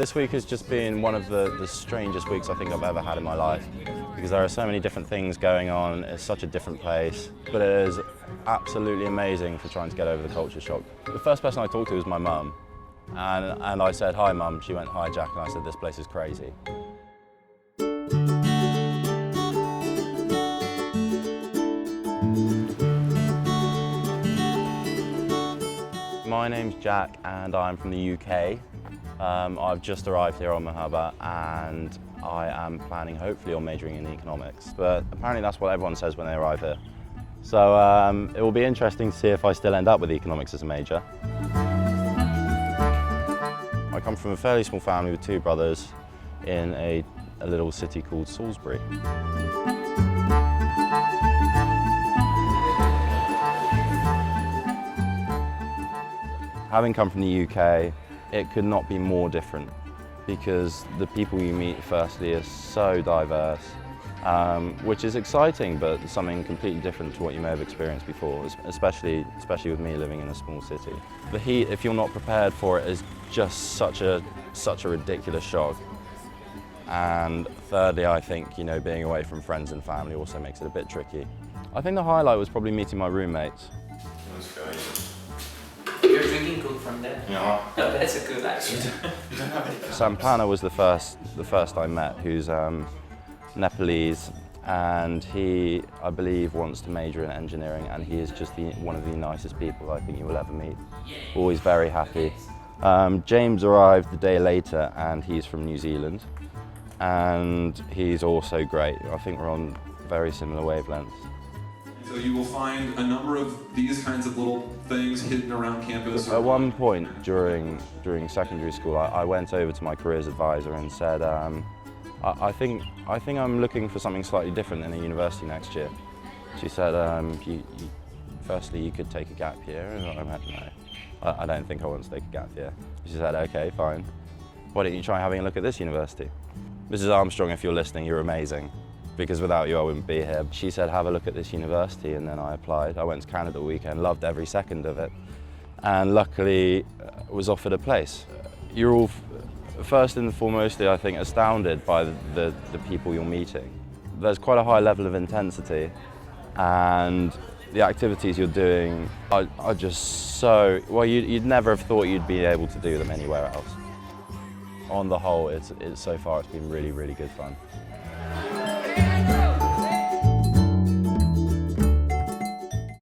This week has just been one of the strangest weeks I think I've ever had in my life, because there are so many different things going on. It's such a different place, but it is absolutely amazing for trying to get over the culture shock. The first person I talked to was my mum, and I said, "Hi Mum." She went, "Hi Jack," and I said, "This place is crazy." My name's Jack and I'm from the UK. I've just arrived here on Mahaba and I am planning hopefully on majoring in economics, but apparently that's what everyone says when they arrive here. So it will be interesting to see if I still end up with economics as a major. I come from a fairly small family with two brothers in a little city called Salisbury. Having come from the UK, it could not be more different because the people you meet firstly are so diverse, which is exciting, but something completely different to what you may have experienced before, especially with me living in a small city. The heat, if you're not prepared for it, is just such a ridiculous shock. And thirdly, I think, being away from friends and family also makes it a bit tricky. I think the highlight was probably meeting my roommates. You're drinking coke from there? Yeah. Oh, that's a good action. Sampana was the first I met, who's Nepalese, and he, I believe, wants to major in engineering, and he is just one of the nicest people I think you will ever meet. Always very happy. James arrived the day later, and he's from New Zealand, and he's also great. I think we're on very similar wavelengths. So you will find a number of these kinds of little things hidden around campus. At one point during secondary school, I went over to my careers advisor and said, I think I'm looking for something slightly different in a university next year. She said, firstly, you could take a gap year. And I went, no, I don't think I want to take a gap year. She said, okay, fine. Why don't you try having a look at this university? Mrs. Armstrong, if you're listening, you're amazing, because without you I wouldn't be here. She said, have a look at this university, and then I applied. I went to Canada weekend, loved every second of it, and luckily was offered a place. You're all, first and foremostly, I think, astounded by the people you're meeting. There's quite a high level of intensity, and the activities you're doing are just so, well, you'd never have thought you'd be able to do them anywhere else. On the whole, so far it's been really, really good fun.